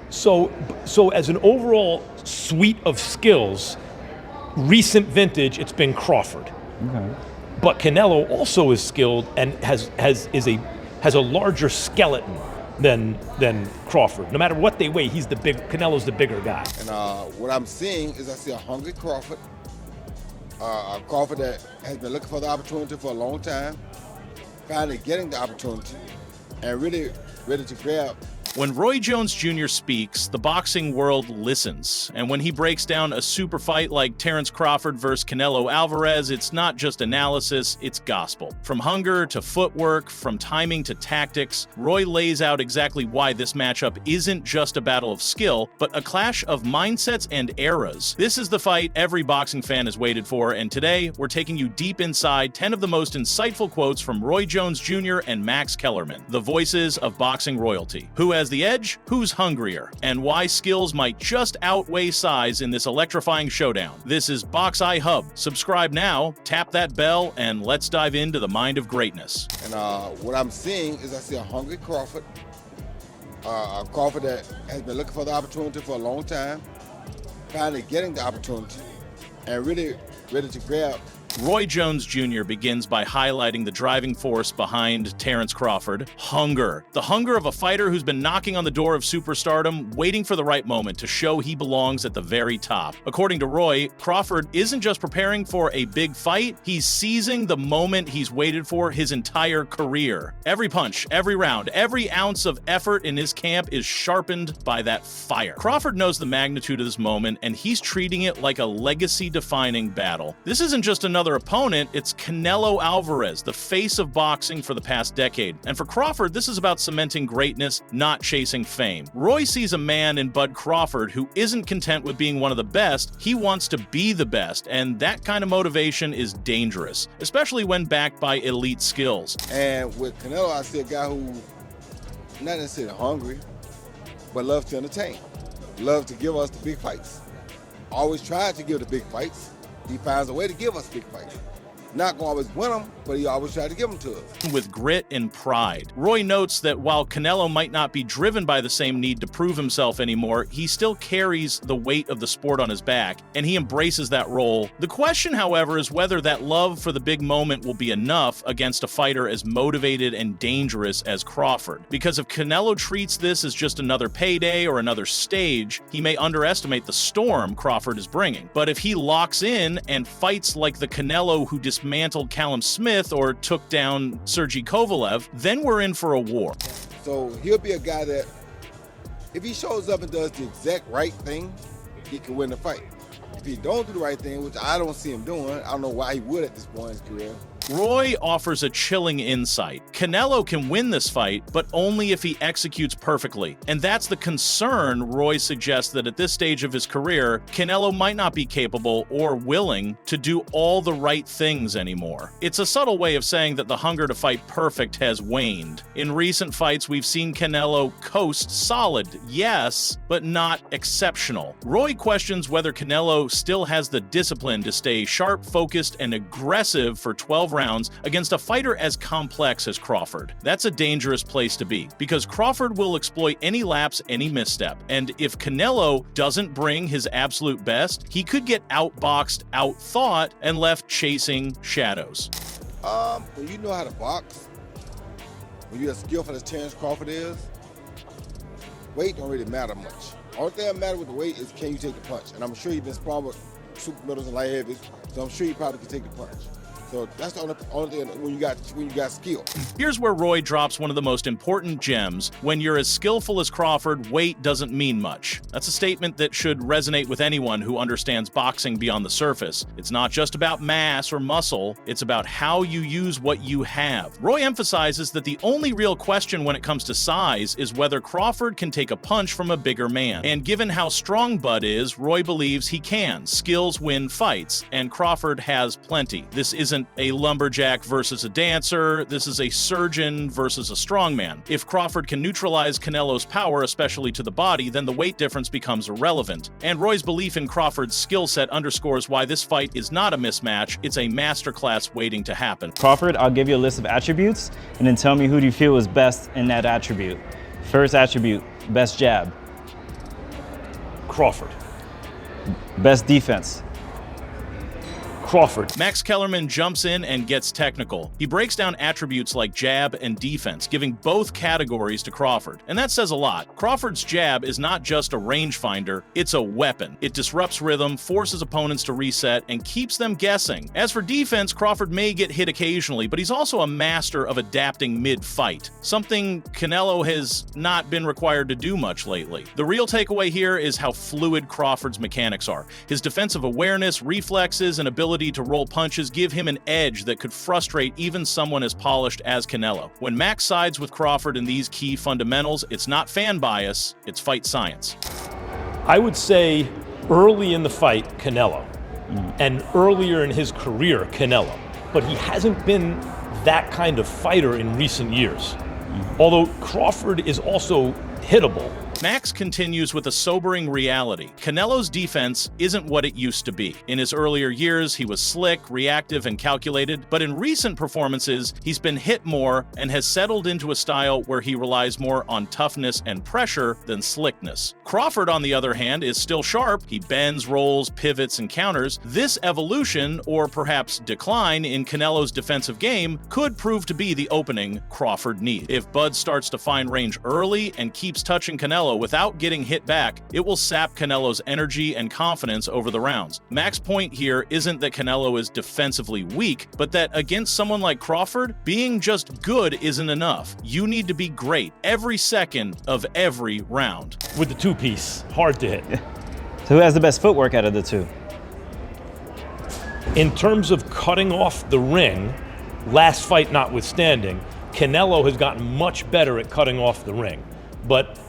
So as an overall suite of skills, recent vintage, it's been Crawford. Okay. But Canelo also is skilled and has a larger skeleton than Crawford. No matter what they weigh, Canelo's the bigger guy. And what I'm seeing is I see a hungry Crawford, a Crawford that has been looking for the opportunity for a long time, finally getting the opportunity, and really ready to grab. When Roy Jones Jr. speaks, the boxing world listens. And when he breaks down a super fight like Terence Crawford versus Canelo Alvarez, it's not just analysis, it's gospel. From hunger to footwork, from timing to tactics, Roy lays out exactly why this matchup isn't just a battle of skill, but a clash of mindsets and eras. This is the fight every boxing fan has waited for, and today we're taking you deep inside 10 of the most insightful quotes from Roy Jones Jr. and Max Kellerman, the voices of boxing royalty. Who has the edge, who's hungrier, and why skills might just outweigh size in this electrifying showdown. This is Box Eye Hub. Subscribe now, tap that bell, and let's dive into the mind of greatness. And what I'm seeing is I see a hungry Crawford, a Crawford that has been looking for the opportunity for a long time, finally getting the opportunity, and really ready to grab. Roy Jones Jr. begins by highlighting the driving force behind Terence Crawford: hunger. The hunger of a fighter who's been knocking on the door of superstardom, waiting for the right moment to show he belongs at the very top. According to Roy, Crawford isn't just preparing for a big fight, he's seizing the moment he's waited for his entire career. Every punch, every round, every ounce of effort in his camp is sharpened by that fire. Crawford knows the magnitude of this moment, and he's treating it like a legacy-defining battle. This isn't just another opponent, it's Canelo Alvarez, the face of boxing for the past decade. And for Crawford, this is about cementing greatness, not chasing fame. Roy sees a man in Bud Crawford who isn't content with being one of the best, he wants to be the best, and that kind of motivation is dangerous, especially when backed by elite skills. And with Canelo, I see a guy who, not necessarily hungry, but loves to entertain, loves to give us the big fights. Always tried to give the big fights. He finds a way to give us big fights. Not gonna always win them, but he always tries to give them to us. With grit and pride. Roy notes that while Canelo might not be driven by the same need to prove himself anymore, he still carries the weight of the sport on his back, and he embraces that role. The question, however, is whether that love for the big moment will be enough against a fighter as motivated and dangerous as Crawford. Because if Canelo treats this as just another payday or another stage, he may underestimate the storm Crawford is bringing. But if he locks in and fights like the Canelo who dismantled Callum Smith or took down Sergey Kovalev, then we're in for a war. So he'll be a guy that, if he shows up and does the exact right thing, he can win the fight. If he don't do the right thing, which I don't see him doing, I don't know why he would at this point in his career. Roy offers a chilling insight. Canelo can win this fight, but only if he executes perfectly. And that's the concern. Roy suggests that at this stage of his career, Canelo might not be capable or willing to do all the right things anymore. It's a subtle way of saying that the hunger to fight perfect has waned. In recent fights, we've seen Canelo coast solid, yes, but not exceptional. Roy questions whether Canelo still has the discipline to stay sharp, focused, and aggressive for 12 rounds against a fighter as complex as Crawford. That's a dangerous place to be, because Crawford will exploit any lapse, any misstep, and if Canelo doesn't bring his absolute best, he could get outboxed, outthought, and left chasing shadows. When you know how to box, when you're as skillful as Terence Crawford is, weight don't really matter much. Only thing that matters with the weight is can you take the punch, and I'm sure you've been sparring with super middles and light heavies, so I'm sure you probably can take the punch. So that's the only thing when you got skill. Here's where Roy drops one of the most important gems. When you're as skillful as Crawford, weight doesn't mean much. That's a statement that should resonate with anyone who understands boxing beyond the surface. It's not just about mass or muscle, it's about how you use what you have. Roy emphasizes that the only real question when it comes to size is whether Crawford can take a punch from a bigger man. And given how strong Bud is, Roy believes he can. Skills win fights, and Crawford has plenty. This isn't a lumberjack versus a dancer, this is a surgeon versus a strongman. If Crawford can neutralize Canelo's power, especially to the body, then the weight difference becomes irrelevant. And Roy's belief in Crawford's skill set underscores why this fight is not a mismatch, it's a masterclass waiting to happen. Crawford, I'll give you a list of attributes, and then tell me who do you feel is best in that attribute. First attribute, best jab. Crawford. Best defense. Crawford. Max Kellerman jumps in and gets technical. He breaks down attributes like jab and defense, giving both categories to Crawford. And that says a lot. Crawford's jab is not just a rangefinder, it's a weapon. It disrupts rhythm, forces opponents to reset, and keeps them guessing. As for defense, Crawford may get hit occasionally, but he's also a master of adapting mid-fight, something Canelo has not been required to do much lately. The real takeaway here is how fluid Crawford's mechanics are. His defensive awareness, reflexes, and ability to roll punches give him an edge that could frustrate even someone as polished as Canelo. When Max sides with Crawford in these key fundamentals, it's not fan bias, it's fight science. I would say early in the fight, Canelo, and earlier in his career, Canelo. But he hasn't been that kind of fighter in recent years. Although Crawford is also hittable. Max continues with a sobering reality. Canelo's defense isn't what it used to be. In his earlier years, he was slick, reactive, and calculated, but in recent performances, he's been hit more and has settled into a style where he relies more on toughness and pressure than slickness. Crawford, on the other hand, is still sharp. He bends, rolls, pivots, and counters. This evolution, or perhaps decline, in Canelo's defensive game could prove to be the opening Crawford needs. If Bud starts to find range early and keeps touching Canelo without getting hit back, it will sap Canelo's energy and confidence over the rounds. Max's point here isn't that Canelo is defensively weak, but that against someone like Crawford, being just good isn't enough. You need to be great every second of every round. With the two-piece, hard to hit. So who has the best footwork out of the two? In terms of cutting off the ring, last fight notwithstanding, Canelo has gotten much better at cutting off the ring. But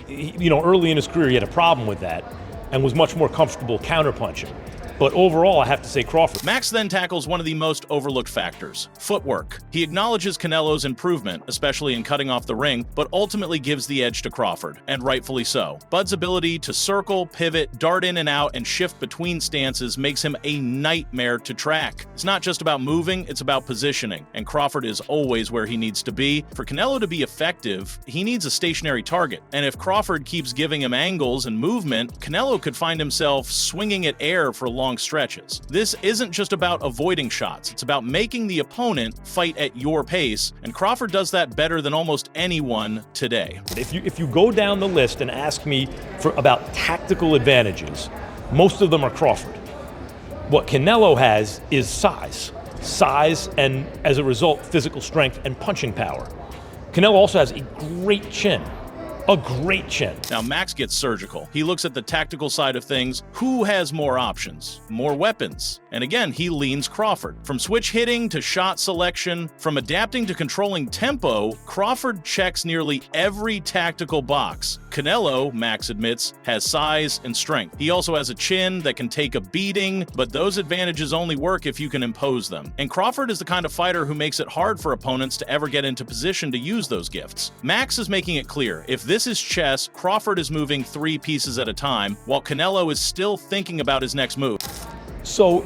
early in his career, he had a problem with that and was much more comfortable counterpunching. But overall, I have to say Crawford. Max then tackles one of the most overlooked factors, footwork. He acknowledges Canelo's improvement, especially in cutting off the ring, but ultimately gives the edge to Crawford, and rightfully so. Bud's ability to circle, pivot, dart in and out, and shift between stances makes him a nightmare to track. It's not just about moving, it's about positioning, and Crawford is always where he needs to be. For Canelo to be effective, he needs a stationary target, and if Crawford keeps giving him angles and movement, Canelo could find himself swinging at air for long stretches. This isn't just about avoiding shots, it's about making the opponent fight at your pace, and Crawford does that better than almost anyone today. If you go down the list and ask me about tactical advantages, most of them are Crawford. What Canelo has is size, and as a result, physical strength and punching power. Canelo also has a great chin. Now, Max gets surgical. He looks at the tactical side of things. Who has more options, more weapons? And again, he leans Crawford. From switch hitting to shot selection, from adapting to controlling tempo, Crawford checks nearly every tactical box. Canelo, Max admits, has size and strength. He also has a chin that can take a beating, but those advantages only work if you can impose them. And Crawford is the kind of fighter who makes it hard for opponents to ever get into position to use those gifts. Max is making it clear, if this is chess, Crawford is moving 3 pieces at a time, while Canelo is still thinking about his next move. So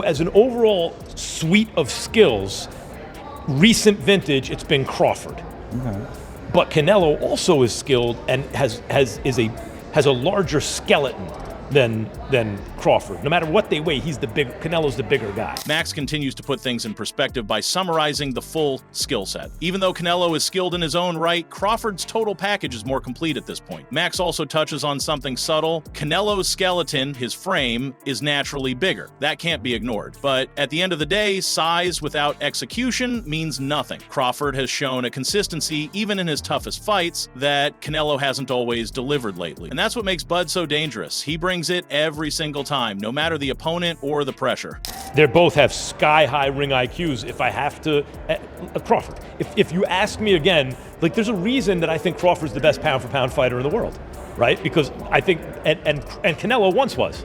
as an overall suite of skills, recent vintage, it's been Crawford. Okay. But Canelo also is skilled and has a larger skeleton than Crawford. No matter what they weigh, Canelo's the bigger guy. Max continues to put things in perspective by summarizing the full skill set. Even though Canelo is skilled in his own right, Crawford's total package is more complete at this point. Max also touches on something subtle. Canelo's skeleton, his frame, is naturally bigger. That can't be ignored. But at the end of the day, size without execution means nothing. Crawford has shown a consistency, even in his toughest fights, that Canelo hasn't always delivered lately. And that's what makes Bud so dangerous. He brings it every single time, no matter the opponent or the pressure. They both have sky-high ring IQs. If I have to, Crawford. If you ask me again, there's a reason that I think Crawford's the best pound-for-pound fighter in the world, right? Because I think, and Canelo once was.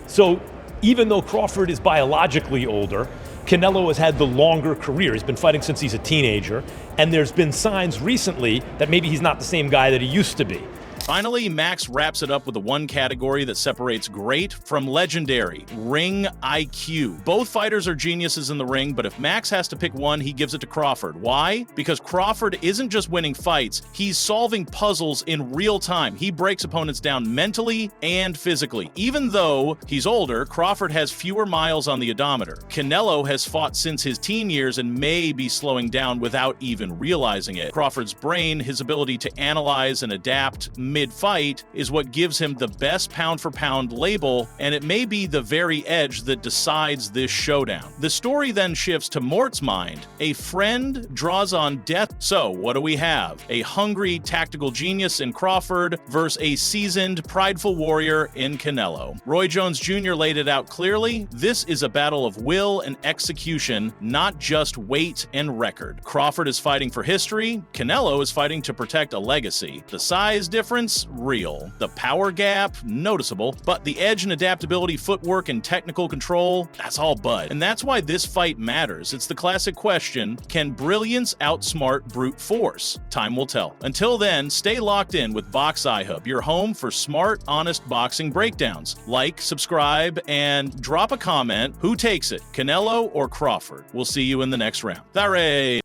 So even though Crawford is biologically older, Canelo has had the longer career. He's been fighting since he's a teenager, and there's been signs recently that maybe he's not the same guy that he used to be. Finally, Max wraps it up with the one category that separates great from legendary: ring IQ. Both fighters are geniuses in the ring, but if Max has to pick one, he gives it to Crawford. Why? Because Crawford isn't just winning fights, he's solving puzzles in real time. He breaks opponents down mentally and physically. Even though he's older, Crawford has fewer miles on the odometer. Canelo has fought since his teen years and may be slowing down without even realizing it. Crawford's brain, his ability to analyze and adapt mid-fight, is what gives him the best pound-for-pound label, and it may be the very edge that decides this showdown. The story then shifts to Mort's mind. A friend draws on death. So, what do we have? A hungry tactical genius in Crawford versus a seasoned, prideful warrior in Canelo. Roy Jones Jr. laid it out clearly. This is a battle of will and execution, not just weight and record. Crawford is fighting for history. Canelo is fighting to protect a legacy. The size difference? Real. The power gap? Noticeable. But the edge and adaptability, footwork, and technical control? That's all bud. And that's why this fight matters. It's the classic question: can brilliance outsmart brute force? Time will tell. Until then, stay locked in with Box iHub, your home for smart, honest boxing breakdowns. Like, subscribe, and drop a comment. Who takes it, Canelo or Crawford? We'll see you in the next round. Thare!